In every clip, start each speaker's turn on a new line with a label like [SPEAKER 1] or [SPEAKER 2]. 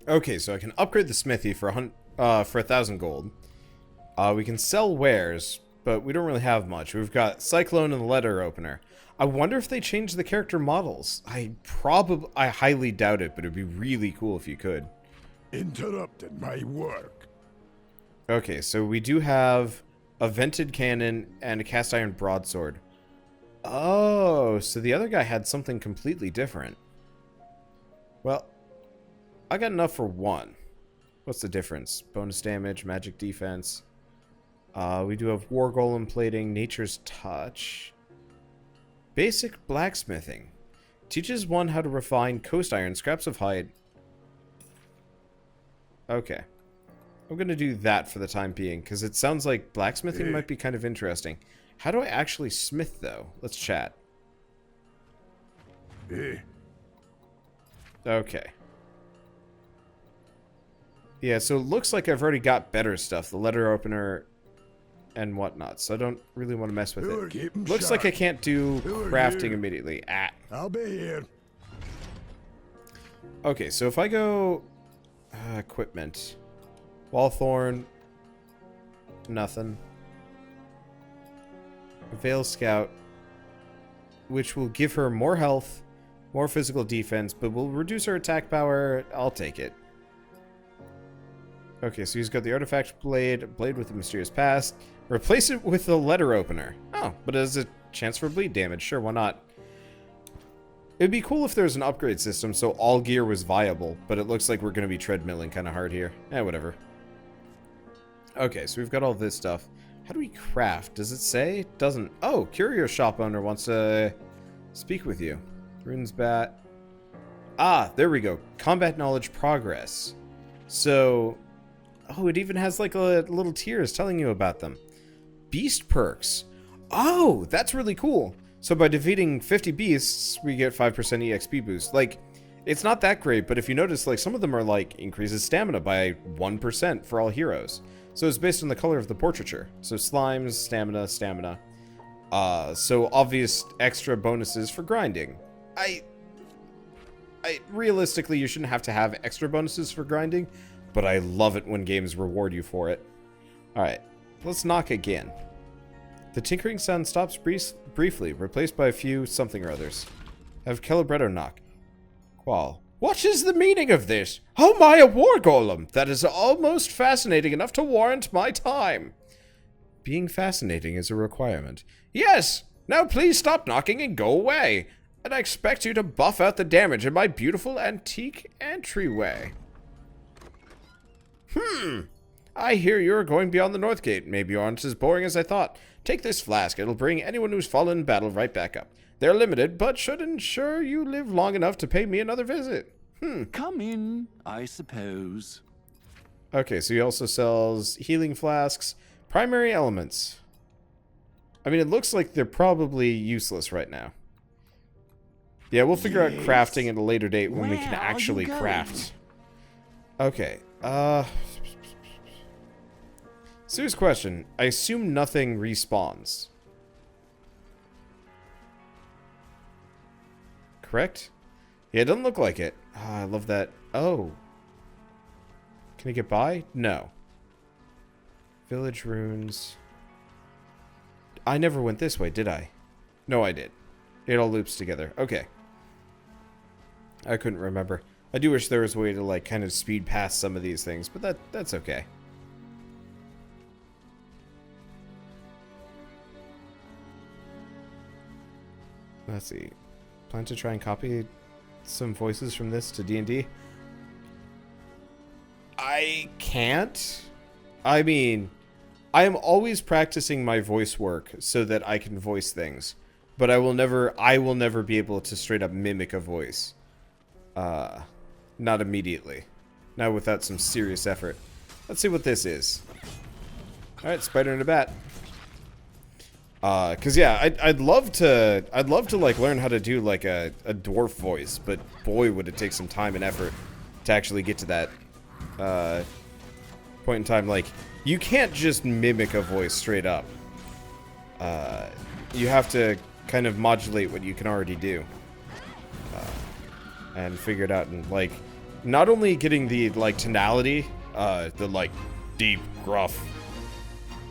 [SPEAKER 1] Okay, so I can upgrade the smithy for 1,000 gold. We can sell wares, but we don't really have much. We've got Cyclone and the letter opener. I wonder if they changed the character models. I highly doubt it, but it'd be really cool if you could.
[SPEAKER 2] Interrupted my work.
[SPEAKER 1] Okay, so we do have a vented cannon and a cast iron broadsword. Oh, so the other guy had something completely different. Well, I got enough for one. What's the difference? Bonus damage, magic defense. We do have war golem plating, nature's touch. Basic blacksmithing. Teaches one how to refine coast iron, scraps of hide. Okay. I'm going to do that for the time being, because it sounds like blacksmithing might be kind of interesting. How do I actually smith, though? Let's chat. Okay. Yeah, so it looks like I've already got better stuff. The letter opener and whatnot, so I don't really want to mess with it. Looks like I can't do crafting immediately.
[SPEAKER 2] I'll be here.
[SPEAKER 1] Okay, so if I go... equipment... Wallthorn. Nothing. Veil Scout. Which will give her more health, more physical defense, but will reduce her attack power. I'll take it. Okay, so he's got the artifact blade with the mysterious past. Replace it with the letter opener. Oh, but it has a chance for bleed damage. Sure, why not? It'd be cool if there was an upgrade system so all gear was viable, but it looks like we're going to be treadmilling kind of hard here. Whatever. Okay, so we've got all this stuff. How do we craft? Does it say? It doesn't. Oh, curio shop owner wants to speak with you. Runes bat. Ah, there we go. Combat knowledge progress. So, oh, it even has like a little tiers telling you about them. Beast perks. Oh, that's really cool. So by defeating 50 beasts, we get 5% EXP boost. Like, it's not that great, but if you notice, like, some of them are like increases stamina by 1% for all heroes. So it's based on the color of the portraiture. So slimes, stamina. So obvious extra bonuses for grinding. I realistically, you shouldn't have to have extra bonuses for grinding, but I love it when games reward you for it. Alright, let's knock again. The tinkering sound stops briefly, replaced by a few something or others. Have Celebretto knock. Qual. What is the meaning of this? Oh my, a war golem! That is almost fascinating enough to warrant my time. Being fascinating is a requirement. Yes! Now please stop knocking and go away. And I expect you to buff out the damage in my beautiful antique entryway. I hear you're going beyond the North Gate. Maybe you aren't as boring as I thought. Take this flask. It'll bring anyone who's fallen in battle right back up. They're limited, but should ensure you live long enough to pay me another visit.
[SPEAKER 3] Come in, I suppose.
[SPEAKER 1] Okay, so he also sells healing flasks, primary elements. I mean, it looks like they're probably useless right now. Yeah, we'll figure out crafting at a later date when we can actually craft. Okay, serious question. I assume nothing respawns. Correct? Yeah, it doesn't look like it. Oh, I love that. Oh. Can I get by? No. Village runes. I never went this way, did I? No, I did. It all loops together. Okay. I couldn't remember. I do wish there was a way to, like, kind of speed past some of these things, but that's okay. Let's see. Plan to try and copy some voices from this to D&D? I can't. I mean, I am always practicing my voice work so that I can voice things, but I will never be able to straight up mimic a voice. Not immediately. Not without some serious effort. Let's see what this is. Alright, spider and a bat. Cause yeah, I'd love to like learn how to do like a dwarf voice, but boy would it take some time and effort to actually get to that point in time. Like, you can't just mimic a voice straight up. You have to kind of modulate what you can already do. And figure it out, and like not only getting the, like, tonality, the, like, deep, gruff,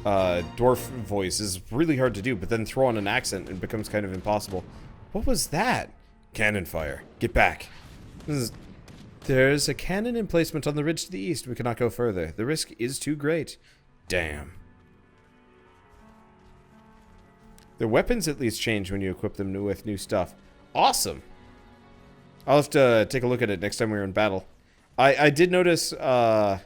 [SPEAKER 1] dwarf voice is really hard to do, but then throw on an accent and it becomes kind of impossible. What was that? Cannon fire. Get back. There's a cannon emplacement on the ridge to the east. We cannot go further. The risk is too great. Damn. The weapons at least change when you equip them with new stuff. Awesome. I'll have to take a look at it next time we're in battle. I did notice, okay,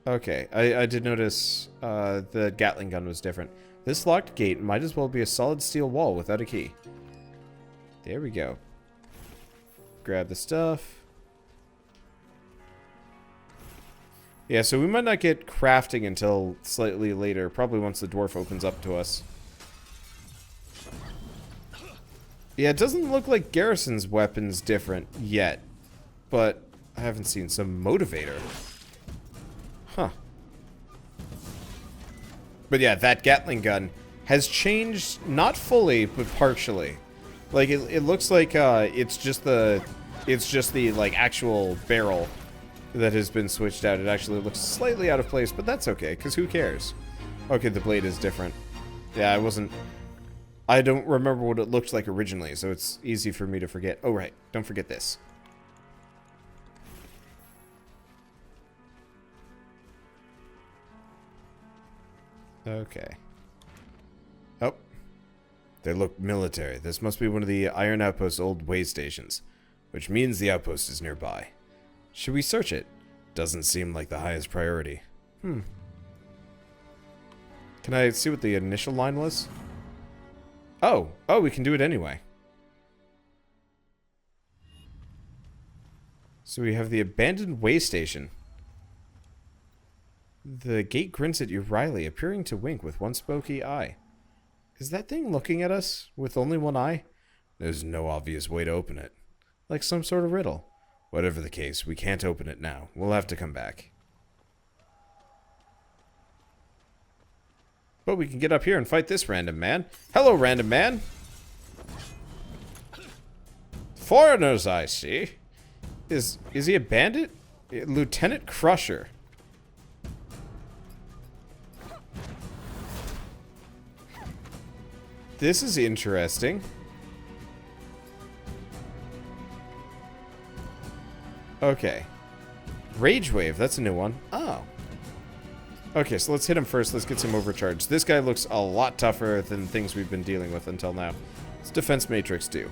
[SPEAKER 1] I did notice, the Gatling gun was different. This locked gate might as well be a solid steel wall without a key. There we go. Grab the stuff. Yeah, so we might not get crafting until slightly later. Probably once the dwarf opens up to us. Yeah, it doesn't look like Garrison's weapon's different yet. But I haven't seen some motivator. Huh. But yeah, that Gatling gun has changed, not fully, but partially. Like, it looks like, it's just the, like, actual barrel that has been switched out. It actually looks slightly out of place, but that's okay, because who cares? Okay, the blade is different. Yeah, I don't remember what it looked like originally, so it's easy for me to forget. Oh, right, don't forget this. Okay. Oh. They look military. This must be one of the Iron Outpost's old way stations, which means the outpost is nearby. Should we search it? Doesn't seem like the highest priority. Can I see what the initial line was? Oh, we can do it anyway. So we have the abandoned way station. The gate grins at you wryly, appearing to wink with one spooky eye. Is that thing looking at us with only one eye? There's no obvious way to open it. Like some sort of riddle. Whatever the case, we can't open it now. We'll have to come back. But we can get up here and fight this random man. Hello, random man. Foreigners, I see. Is he a bandit? Lieutenant Crusher. This is interesting. Okay. Rage Wave, that's a new one. Oh. Okay, so let's hit him first. Let's get some overcharge. This guy looks a lot tougher than things we've been dealing with until now. What's Defense Matrix do?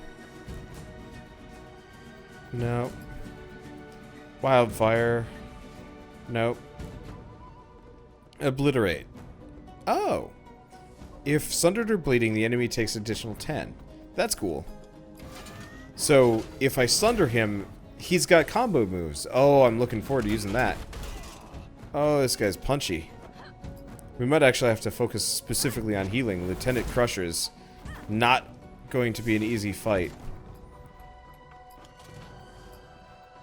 [SPEAKER 1] No. Wildfire. Nope. Obliterate. Oh. If sundered or bleeding, the enemy takes additional 10. That's cool. So, if I sunder him, he's got combo moves. Oh, I'm looking forward to using that. Oh, this guy's punchy. We might actually have to focus specifically on healing. Lieutenant Crusher's not going to be an easy fight.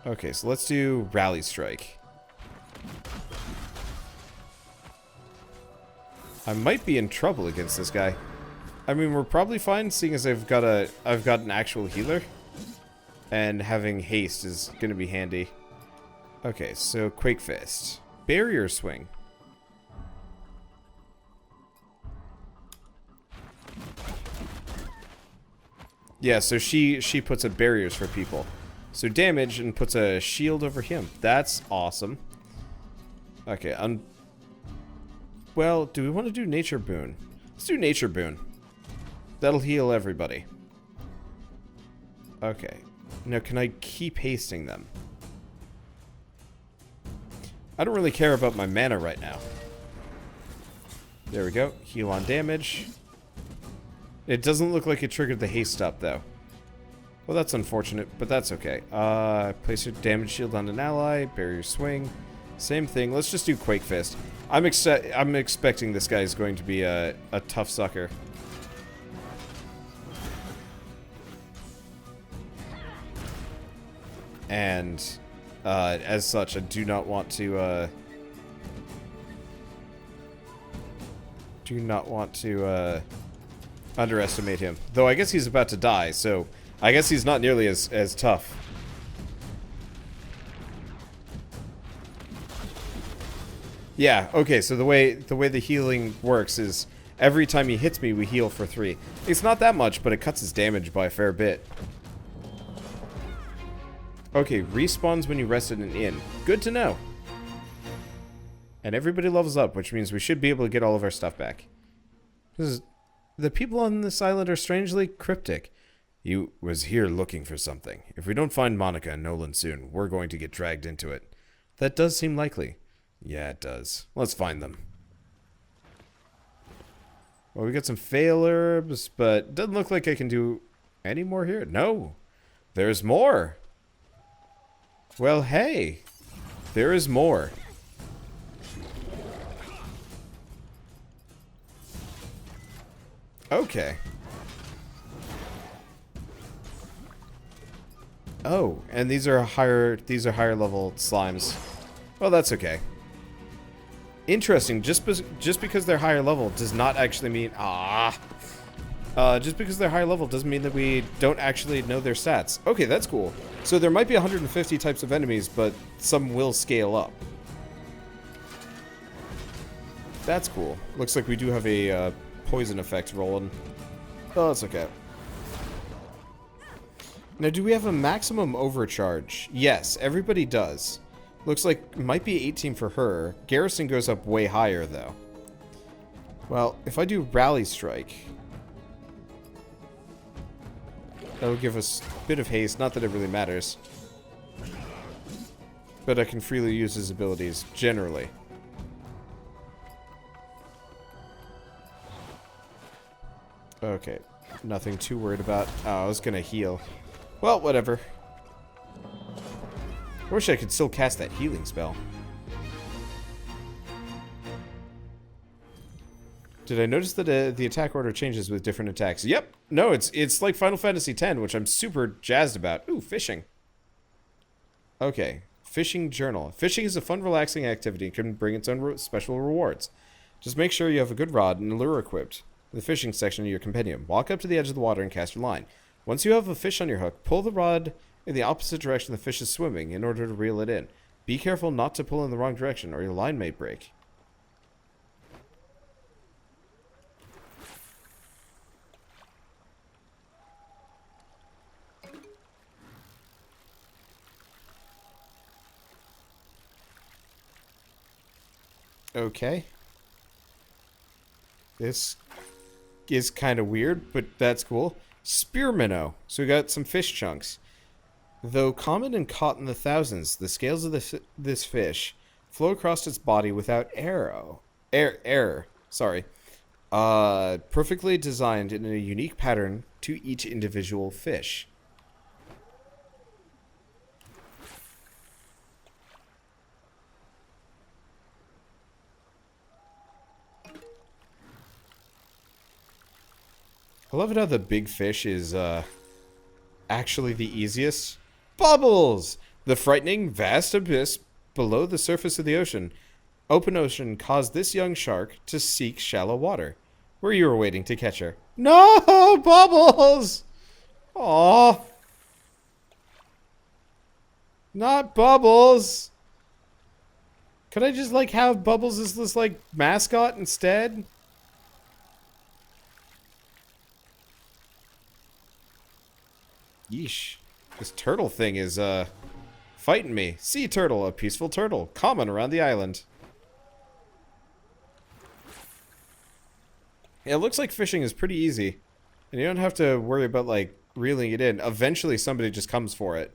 [SPEAKER 1] Okay, so let's do Rally Strike. I might be in trouble against this guy. I mean, we're probably fine, seeing as I've got an actual healer. And having haste is gonna be handy. Okay, so Quake Fist. Barrier Swing. Yeah, so she puts up barriers for people. So damage and puts a shield over him. That's awesome. Okay, well, do we want to do Nature Boon? Let's do Nature Boon. That'll heal everybody. Okay. Now, can I keep hasting them? I don't really care about my mana right now. There we go. Heal on damage. It doesn't look like it triggered the haste up, though. Well, that's unfortunate, but that's okay. Place your damage shield on an ally. Barrier swing. Same thing. Let's just do Quake Fist. I'm expecting this guy is going to be a tough sucker. And as such, I do not want to underestimate him. Though I guess he's about to die, so I guess he's not nearly as tough. Yeah, okay, so the way the healing works is every time he hits me, we heal for 3. It's not that much, but it cuts his damage by a fair bit. Okay, respawns when you rest in an inn. Good to know. And everybody levels up, which means we should be able to get all of our stuff back. The people on this island are strangely cryptic. You was here looking for something. If we don't find Monica and Nolan soon, we're going to get dragged into it. That does seem likely. Yeah, it does. Let's find them. Well, we got some fail herbs, but doesn't look like I can do any more here. No, there's more. Well, hey, there is more. Okay. Oh, and these are higher level slimes. Well, that's okay. Interesting. Just because they're higher level does not actually mean just because they're higher level doesn't mean that we don't actually know their stats. Okay, that's cool. So there might be 150 types of enemies, but some will scale up. That's cool. Looks like we do have a poison effect rolling. Oh, that's okay. Now, do we have a maximum overcharge? Yes, everybody does. Looks like it might be 18 for her. Garrison goes up way higher, though. Well, if I do Rally Strike, that'll give us a bit of haste. Not that it really matters. But I can freely use his abilities, generally. Okay, nothing too worried about. Oh, I was gonna heal. Well, whatever. I wish I could still cast that healing spell. Did I notice that the attack order changes with different attacks? Yep. No, it's like Final Fantasy X, which I'm super jazzed about. Ooh, fishing. Okay. Fishing journal. Fishing is a fun, relaxing activity and can bring its own special rewards. Just make sure you have a good rod and a lure equipped. In the fishing section of your compendium, walk up to the edge of the water and cast your line. Once you have a fish on your hook, pull the rod in the opposite direction the fish is swimming in order to reel it in. Be careful not to pull in the wrong direction or your line may break. Okay. This is kind of weird, but that's cool. Spear minnow. So we got some fish chunks. Though common and caught in the thousands, the scales of this fish flow across its body without error. Sorry. Perfectly designed in a unique pattern to each individual fish. I love it how the big fish is, actually the easiest. Bubbles! The frightening, vast abyss below the surface of the ocean. Open ocean caused this young shark to seek shallow water, where you were waiting to catch her. No! Bubbles! Aww. Not Bubbles! Could I just, like, have Bubbles as this, like, mascot instead? Yeesh. This turtle thing is, fighting me. Sea turtle, a peaceful turtle, common around the island. Yeah, it looks like fishing is pretty easy. And you don't have to worry about, like, reeling it in. Eventually somebody just comes for it.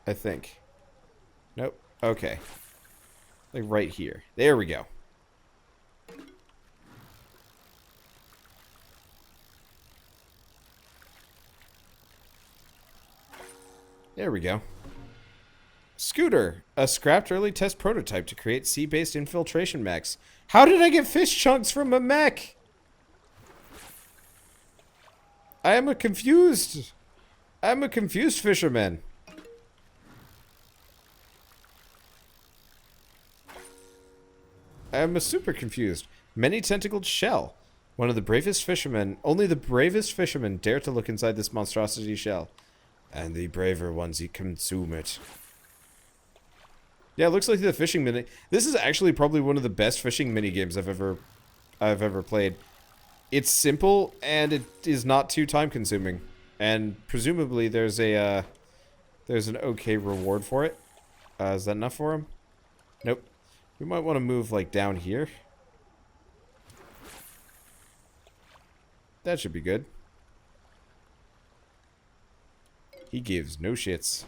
[SPEAKER 1] I think. Nope. Okay. Like, right here. There we go. There we go. Scooter, a scrapped early test prototype to create sea-based infiltration mechs. How did I get fish chunks from a mech? I'm a confused fisherman. I'm a super confused. Many tentacled shell. One of the bravest fishermen, only the bravest fishermen dare to look inside this monstrosity shell. And the braver ones consume it. Yeah, it looks like the fishing mini. This is actually probably one of the best fishing mini games I've ever played. It's simple and it is not too time consuming, and presumably there's an okay reward for it. Is that enough for him? Nope. We might want to move like down here. That should be good. He gives no shits.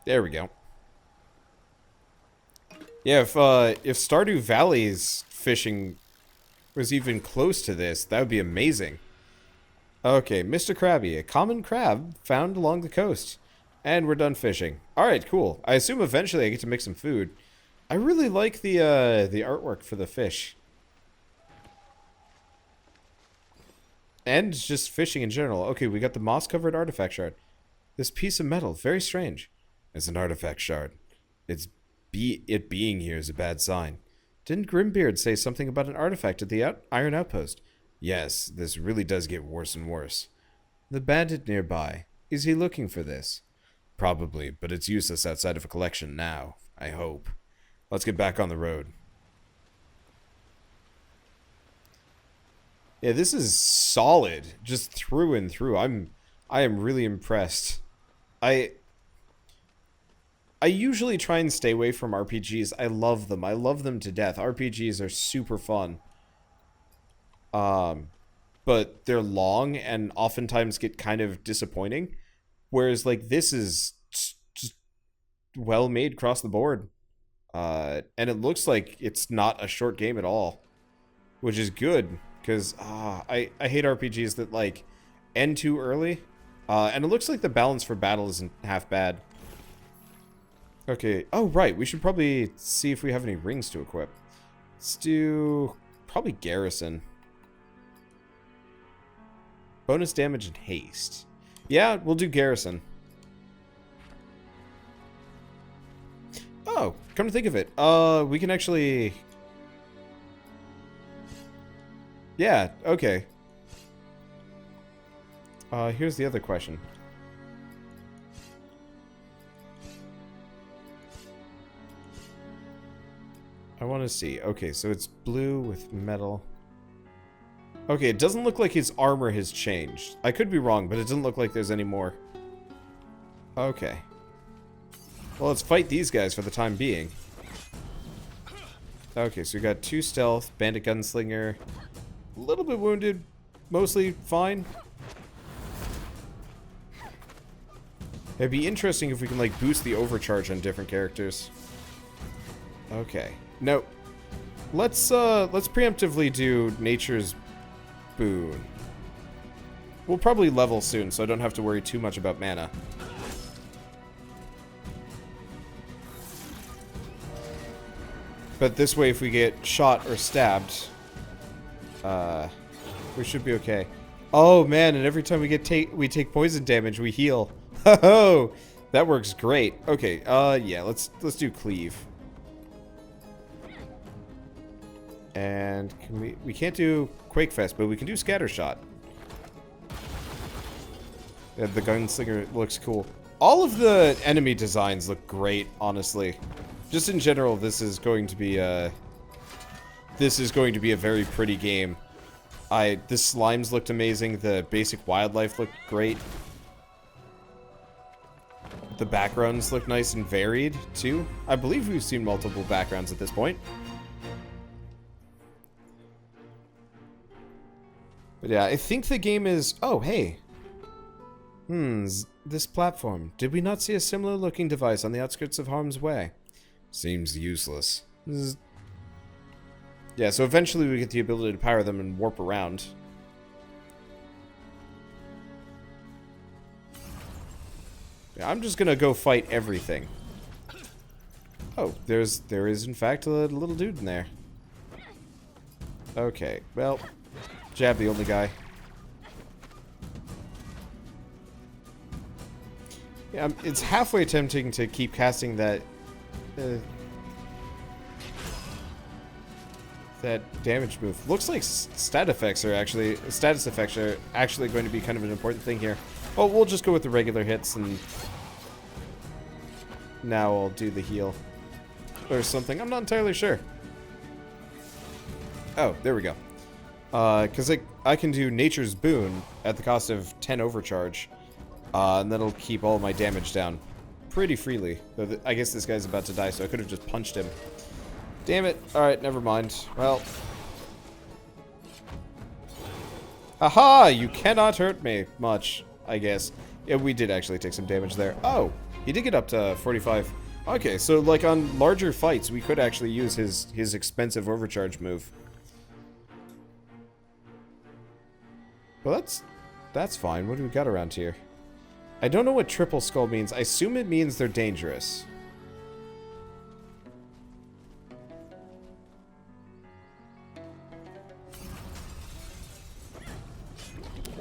[SPEAKER 1] There we go. Yeah, if Stardew Valley's fishing was even close to this, that would be amazing. Okay, Mr. Krabby, a common crab found along the coast. And we're done fishing. Alright, cool. I assume eventually I get to make some food. I really like the artwork for the fish. And just fishing in general. Okay, we got the moss-covered artifact shard. This piece of metal, very strange. It's an artifact shard. It being here is a bad sign. Didn't Grimbeard say something about an artifact at the Iron Outpost? Yes, this really does get worse and worse. The bandit nearby. Is he looking for this? Probably, but it's useless outside of a collection now. I hope. Let's get back on the road. Yeah, this is solid, just through and through. I am really impressed. I usually try and stay away from RPGs. I love them. I love them to death. RPGs are super fun. But they're long and oftentimes get kind of disappointing. Whereas, like, this is just well made across the board. And it looks like it's not a short game at all. Which is good. Because I hate RPGs that, like, end too early. And it looks like the balance for battle isn't half bad. Okay. Oh, right. We should probably see if we have any rings to equip. Let's do probably Garrison. Bonus damage and haste. Yeah, we'll do Garrison. Oh, come to think of it. We can actually... Yeah, okay. Here's the other question. I want to see. Okay, so it's blue with metal. Okay, it doesn't look like his armor has changed. I could be wrong, but it doesn't look like there's any more. Okay. Well, let's fight these guys for the time being. Okay, so we got 2 stealth, bandit gunslinger. A little bit wounded, mostly fine. It'd be interesting if we can, like, boost the overcharge on different characters. Okay. No. Let's preemptively do Nature's Boon. We'll probably level soon, so I don't have to worry too much about mana. But this way, if we get shot or stabbed, we should be okay. Oh man, and every time we take poison damage, we heal. Ho-ho! That works great. Okay, yeah, let's do cleave. And we can't do Quakefest, but we can do Scattershot. Yeah, the gunslinger looks cool. All of the enemy designs look great, honestly. Just in general, this is going to be a very pretty game. The slimes looked amazing. The basic wildlife looked great. The backgrounds look nice and varied too. I believe we've seen multiple backgrounds at this point. But yeah, I think the game is... Oh, hey. This platform. Did we not see a similar looking device on the outskirts of harm's way? Seems useless. Yeah, so eventually we get the ability to power them and warp around. Yeah, I'm just gonna go fight everything. Oh, there is in fact a little dude in there. Okay, well, jab the only guy. Yeah, it's halfway tempting to keep casting that damage move. Looks like status effects are actually going to be kind of an important thing here. Oh, we'll just go with the regular hits and now I'll do the heal. Or something. I'm not entirely sure. Oh, there we go. Because I can do Nature's Boon at the cost of 10 overcharge. And that'll keep all my damage down pretty freely. Though I guess this guy's about to die, so I could have just punched him. Damn it. Alright, never mind. Well. Aha! You cannot hurt me much, I guess. Yeah, we did actually take some damage there. Oh! He did get up to 45. Okay, so like on larger fights, we could actually use his expensive overcharge move. Well, that's fine. What do we got around here? I don't know what triple skull means. I assume it means they're dangerous.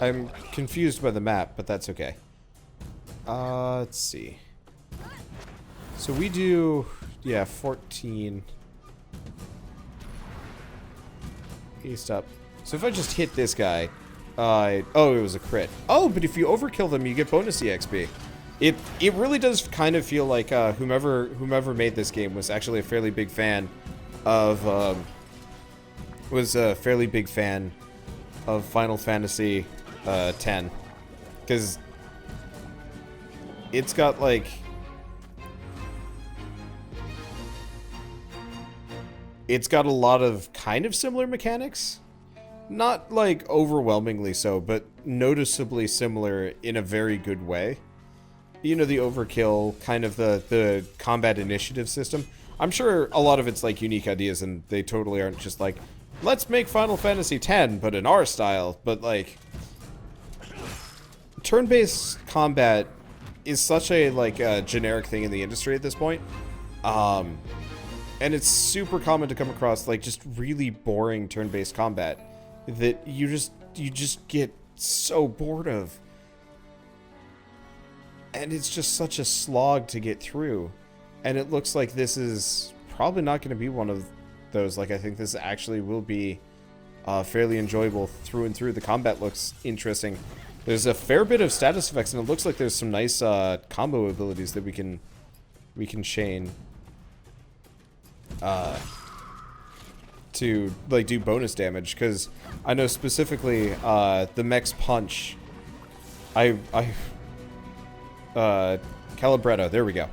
[SPEAKER 1] I'm confused by the map, but that's okay. Let's see. So we do, yeah, 14. East up. So if I just hit this guy, oh, it was a crit. Oh, but if you overkill them, you get bonus EXP. It really does kind of feel like whomever made this game was actually a fairly big fan of Final Fantasy X, because it's got like a lot of kind of similar mechanics. Not, like, overwhelmingly so, but noticeably similar in a very good way. You know, the overkill, kind of the combat initiative system. I'm sure a lot of it's, like, unique ideas, and they totally aren't just like, let's make Final Fantasy X, but in our style. But, like, turn-based combat is such a, like, generic thing in the industry at this point. And it's super common to come across, like, just really boring turn-based combat that you just get so bored of. And it's just such a slog to get through. And it looks like this is probably not going to be one of those. Like, I think this actually will be fairly enjoyable through and through. The combat looks interesting. There's a fair bit of status effects, and it looks like there's some nice combo abilities that we can chain to, like, do bonus damage, because I know specifically the mech's punch. Calibretto, there we go.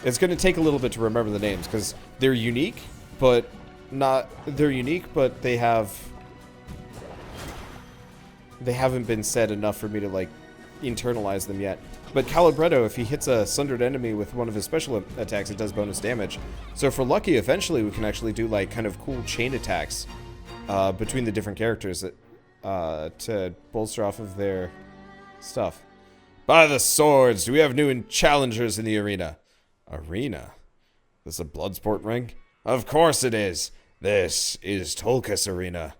[SPEAKER 1] It's going to take a little bit to remember the names, because they're unique, but they haven't been said enough for me to, like, internalize them yet. But Calibretto, if he hits a sundered enemy with one of his special attacks, it does bonus damage. So if we're lucky, eventually we can actually do, like, kind of cool chain attacks between the different characters that, to bolster off of their stuff. By the swords, do we have new challengers in the arena? Arena? This a Bloodsport ring? Of course it is. This is Tolkis Arena.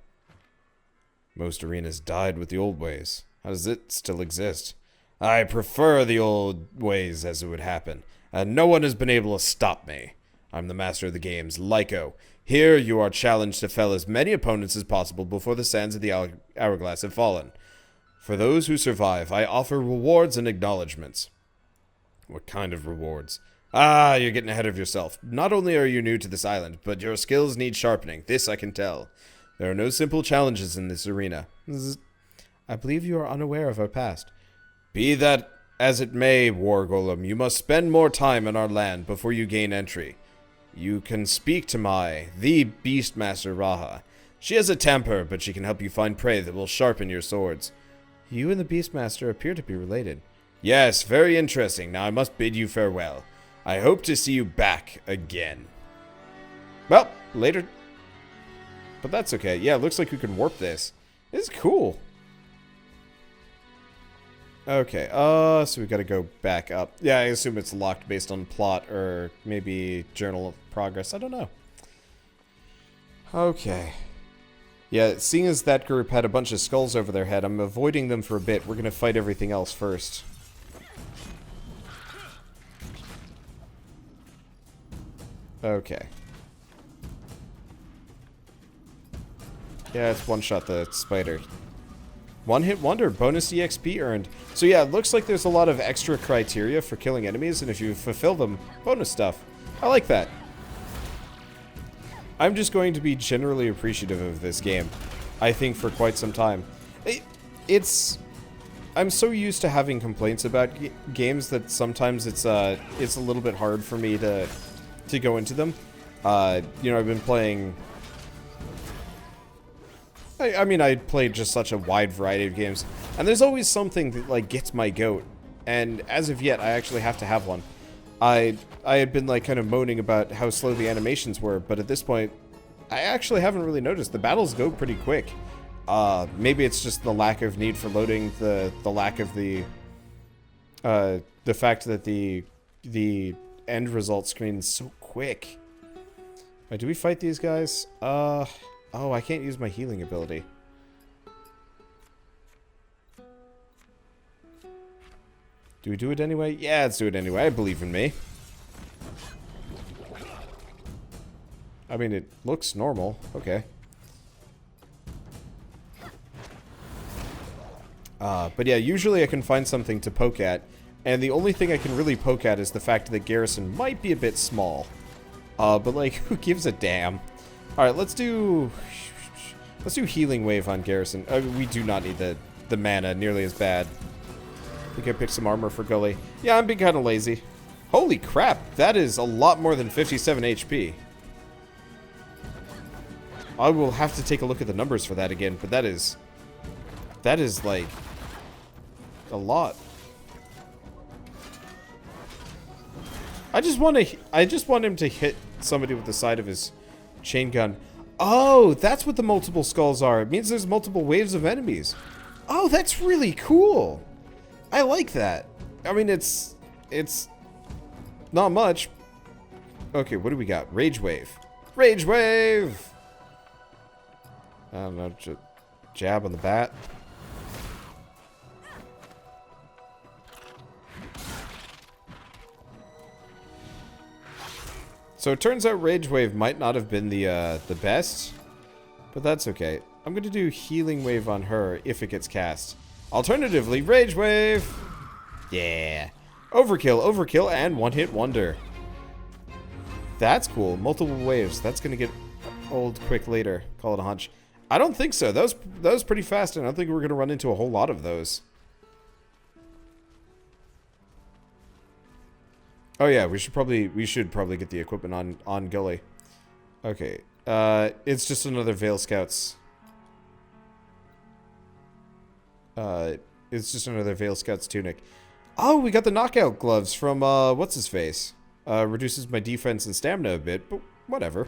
[SPEAKER 1] Most arenas died with the old ways. How does it still exist? I prefer the old ways as it would happen, and no one has been able to stop me. I'm the master of the games, Lyco. Here you are challenged to fell as many opponents as possible before the sands of the hourglass have fallen. For those who survive, I offer rewards and acknowledgments. What kind of rewards? Ah, you're getting ahead of yourself. Not only are you new to this island, but your skills need sharpening. This I can tell. There are no simple challenges in this arena. I believe you are unaware of our past. Be that as it may, War Golem, you must spend more time in our land before you gain entry. You can speak to the Beastmaster Raha. She has a temper, but she can help you find prey that will sharpen your swords. You and the Beastmaster appear to be related. Yes, very interesting. Now I must bid you farewell. I hope to see you back again. Well, later. But that's okay. Yeah, it looks like we can warp this. This is cool. Okay, so we gotta go back up. Yeah, I assume it's locked based on plot or maybe Journal of Progress. I don't know. Okay. Yeah, seeing as that group had a bunch of skulls over their head, I'm avoiding them for a bit. We're gonna fight everything else first. Okay. Yeah, it's one-shot the spider. One-hit wonder, bonus EXP earned. So yeah, it looks like there's a lot of extra criteria for killing enemies, and if you fulfill them, bonus stuff. I like that. I'm just going to be generally appreciative of this game, I think, for quite some time. I'm so used to having complaints about games that sometimes it's a little bit hard for me to go into them. You know, I've been playing... I mean, I played just such a wide variety of games, and there's always something that, like, gets my goat, and as of yet, I actually have to have one. I had been, like, kind of moaning about how slow the animations were, but at this point, I actually haven't really noticed. The battles go pretty quick. Maybe it's just the lack of need for loading, the lack of the fact that the end result screen is so quick. Wait, do we fight these guys? Oh, I can't use my healing ability. Do we do it anyway? Yeah, let's do it anyway. I believe in me. I mean, it looks normal. Okay. But yeah, usually I can find something to poke at, and the only thing I can really poke at is the fact that Garrison might be a bit small. But like, who gives a damn? Alright, let's do Healing Wave on Garrison. We do not need the mana nearly as bad. I think I picked some armor for Gully. Yeah, I'm being kind of lazy. Holy crap, that is a lot more than 57 HP. I will have to take a look at the numbers for that again, but that is like a lot. I just want him to hit somebody with the side of his chain gun. Oh, that's what the multiple skulls are. It means there's multiple waves of enemies. Oh, that's really cool. I like that. I mean, it's not much. Okay, what do we got? Rage Wave. Rage Wave! I don't know, jab on the bat. So it turns out Rage Wave might not have been the best, but that's okay. I'm going to do Healing Wave on her if it gets cast. Alternatively, Rage Wave! Yeah. Overkill, Overkill, and One-Hit Wonder. That's cool. Multiple waves. That's going to get old quick later. Call it a hunch. I don't think so. That was pretty fast, and I don't think we're going to run into a whole lot of those. Oh yeah, we should probably get the equipment on Gully. Okay. It's just another Veil Scouts. It's just another Veil Scouts tunic. Oh, we got the knockout gloves from what's his face? Reduces my defense and stamina a bit, but whatever.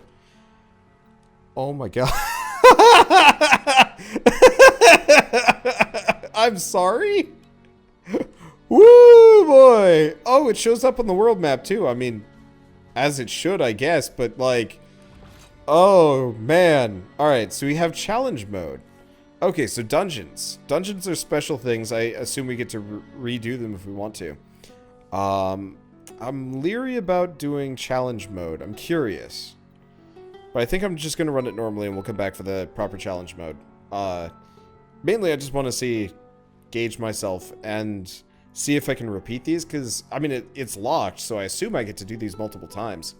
[SPEAKER 1] Oh my god. I'm sorry? Woo, boy! Oh, it shows up on the world map, too. I mean, as it should, I guess, but, like... Oh, man. Alright, so we have challenge mode. Okay, so dungeons. Dungeons are special things. I assume we get to redo them if we want to. I'm leery about doing challenge mode. I'm curious. But I think I'm just going to run it normally, and we'll come back for the proper challenge mode. Mainly, I just want to gauge myself, and... see if I can repeat these, because, I mean, it's locked, so I assume I get to do these multiple times.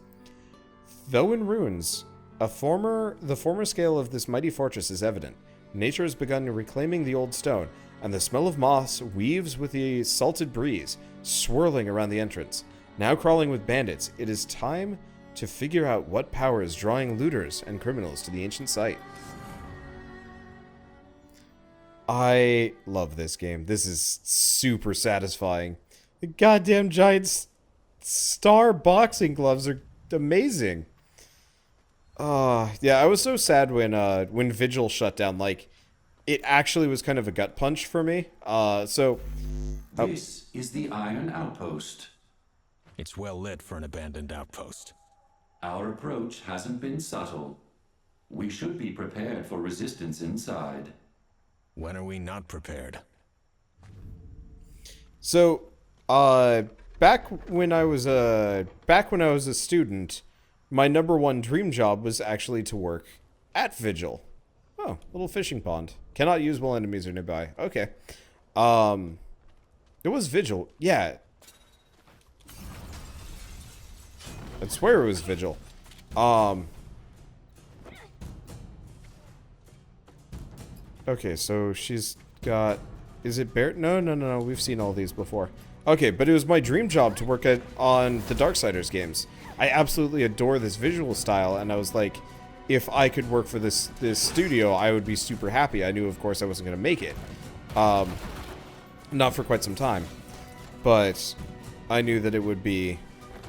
[SPEAKER 1] Though in ruins, the former scale of this mighty fortress is evident. Nature has begun reclaiming the old stone, and the smell of moss weaves with the salted breeze, swirling around the entrance. Now crawling with bandits, it is time to figure out what power is drawing looters and criminals to the ancient site. I love this game. This is super satisfying. The goddamn giant star boxing gloves are amazing. Yeah, I was so sad when Vigil shut down. Like, it actually was kind of a gut punch for me.
[SPEAKER 3] This is the Iron Outpost.
[SPEAKER 4] It's well lit for an abandoned outpost.
[SPEAKER 3] Our approach hasn't been subtle. We should be prepared for resistance inside.
[SPEAKER 4] When are we not prepared?
[SPEAKER 1] So, back when I was a student, my #1 dream job was actually to work at Vigil. Oh, little fishing pond. Cannot use while enemies are nearby. Okay. It was Vigil. Yeah. I'd swear it was Vigil. Okay, so she's got... Is it Bear? No. We've seen all these before. Okay, but it was my dream job to work on the Darksiders games. I absolutely adore this visual style, and I was like, if I could work for this studio, I would be super happy. I knew, of course, I wasn't going to make it. Not for quite some time. But I knew that it would be...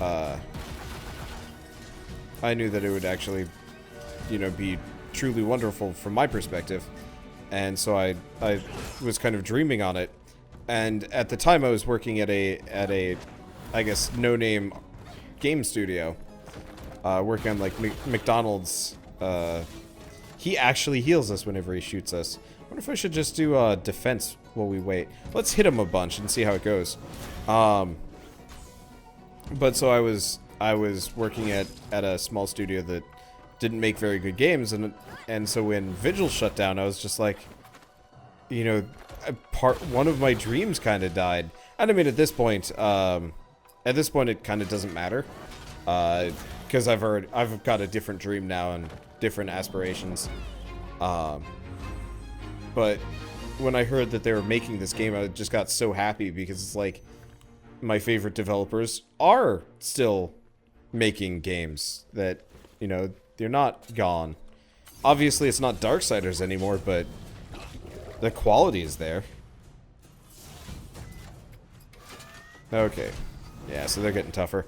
[SPEAKER 1] I knew that it would actually, you know, be truly wonderful from my perspective. And so I was kind of dreaming on it. And at the time I was working at a I guess no-name game studio, working on like McDonald's. He actually heals us whenever he shoots us. I wonder if I should just do defense while we wait. Let's hit him a bunch and see how it goes. But so I was working at a small studio that didn't make very good games, and so when Vigil shut down, I was just like, you know, one of my dreams kind of died. And I mean, at this point it kind of doesn't matter, because I've got a different dream now and different aspirations. But when I heard that they were making this game, I just got so happy, because it's like my favorite developers are still making games that, you know, they're not gone. Obviously, it's not Darksiders anymore, but the quality is there. Okay. Yeah, so they're getting tougher.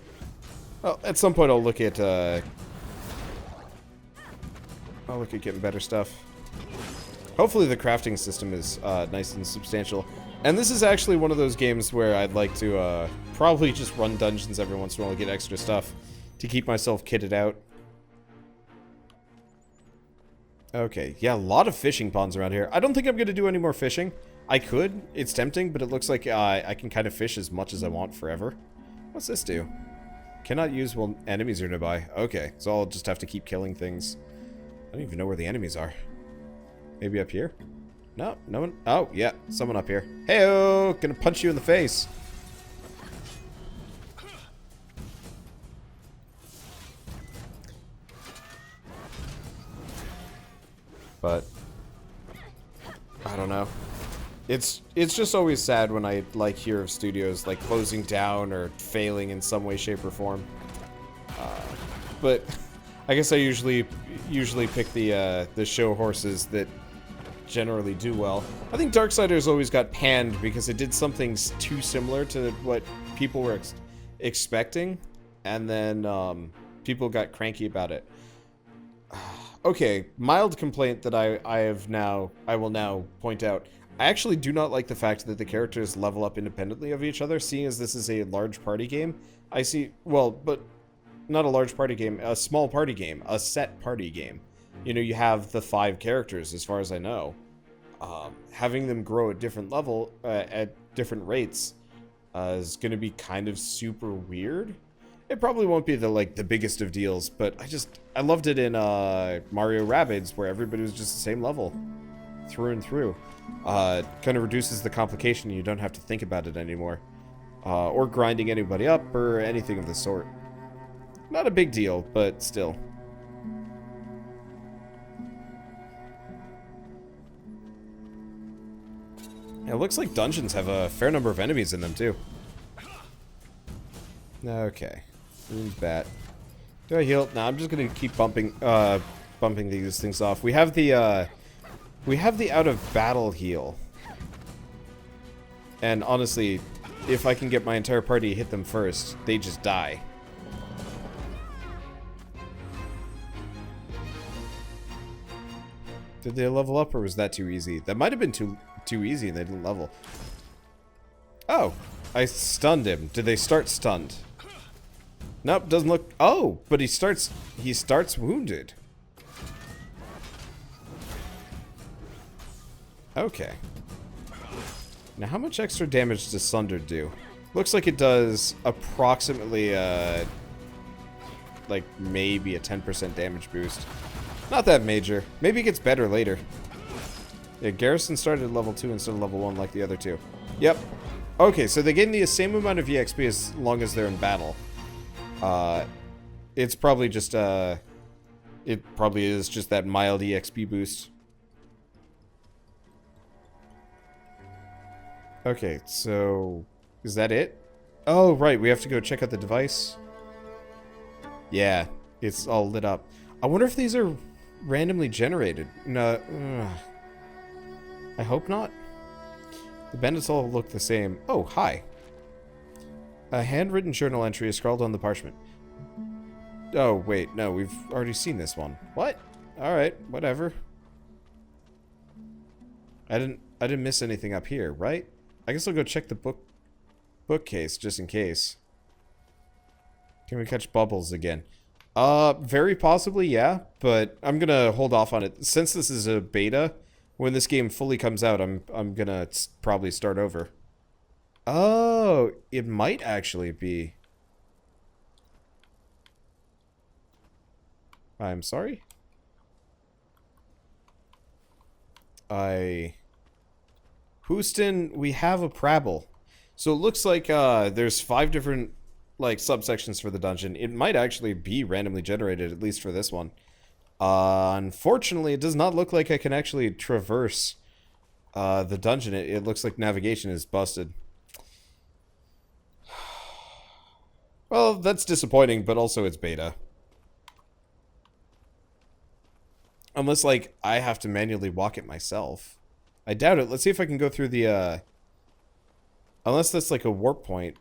[SPEAKER 1] Well, at some point I'll look at getting better stuff. Hopefully the crafting system is nice and substantial. And this is actually one of those games where I'd like to probably just run dungeons every once in a while to get extra stuff to keep myself kitted out. Okay, yeah, a lot of fishing ponds around here. I don't think I'm going to do any more fishing. I could. It's tempting, but it looks like I can kind of fish as much as I want forever. What's this do? Cannot use while enemies are nearby. Okay, so I'll just have to keep killing things. I don't even know where the enemies are. Maybe up here? No, no one. Oh, yeah, someone up here. Heyo, gonna punch you in the face. But I don't know. It's just always sad when I like hear of studios like closing down or failing in some way, shape, or form. But I guess I usually pick the show horses that generally do well. I think Darksiders always got panned because it did something too similar to what people were expecting, and then people got cranky about it. Okay, mild complaint that I will now point out. I actually do not like the fact that the characters level up independently of each other, seeing as this is a large party game. But not a large party game, a small party game, a set party game. You know, you have the 5 characters, as far as I know. Having them grow at different at different rates, is going to be kind of super weird. It probably won't be the biggest of deals, but I loved it in Mario Rabbids, where everybody was just the same level through and through. Kind of reduces the complication. You don't have to think about it anymore, or grinding anybody up or anything of the sort. Not a big deal, but still. It looks like dungeons have a fair number of enemies in them too. Okay. Bat. Do I heal? No, I'm just gonna keep bumping these things off. We have the out of battle heal. And honestly, if I can get my entire party to hit them first, they just die. Did they level up, or was that too easy? That might have been too easy and they didn't level. Oh, I stunned him. Did they start stunned? Nope, doesn't look... Oh, but he starts wounded. Okay. Now, how much extra damage does Sundered do? Looks like it does approximately, like, maybe a 10% damage boost. Not that major. Maybe it gets better later. Yeah, Garrison started at level 2 instead of level 1 like the other two. Yep. Okay, so they gain the same amount of EXP as long as they're in battle. It's probably just, it probably is just that mild EXP boost. Okay, so... Is that it? Oh, right, we have to go check out the device. Yeah, it's all lit up. I wonder if these are randomly generated. No, I hope not. The bandits all look the same. Oh, hi. A handwritten journal entry is scrawled on the parchment. Oh, wait, no, we've already seen this one. What? Alright, whatever. I didn't miss anything up here, right? I guess I'll go check the bookcase just in case. Can we catch bubbles again? Very possibly, yeah, but I'm gonna hold off on it. Since this is a beta, when this game fully comes out, I'm gonna probably start over. Oh, it might actually be. I'm sorry? Houston, we have a Prabble. So it looks like there's 5 different like subsections for the dungeon. It might actually be randomly generated, at least for this one. Unfortunately, it does not look like I can actually traverse the dungeon. It looks like navigation is busted. Well, that's disappointing, but also it's beta. Unless, like, I have to manually walk it myself. I doubt it. Let's see if I can go through the, unless that's like a warp point,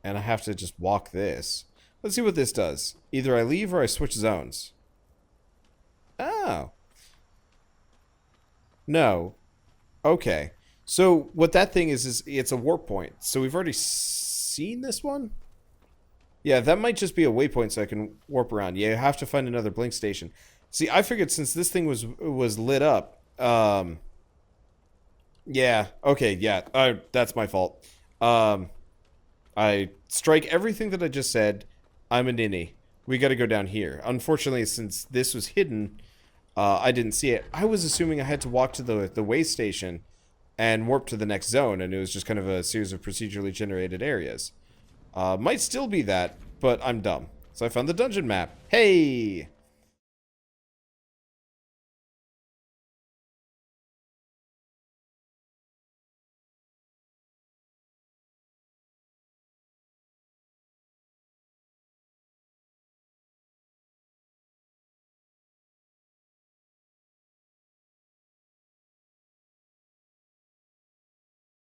[SPEAKER 1] and I have to just walk this. Let's see what this does. Either I leave or I switch zones. Oh. No. Okay. So, what that thing is it's a warp point. So, we've already seen this one? Yeah, that might just be a waypoint so I can warp around. Yeah, you have to find another blink station. See, I figured since this thing was lit up, yeah, okay, yeah, that's my fault. I strike everything that I just said. I'm a ninny. We gotta go down here. Unfortunately, since this was hidden, I didn't see it. I was assuming I had to walk to the way station and warp to the next zone, and it was just kind of a series of procedurally generated areas. Might still be that, but I'm dumb. So I found the dungeon map. Hey!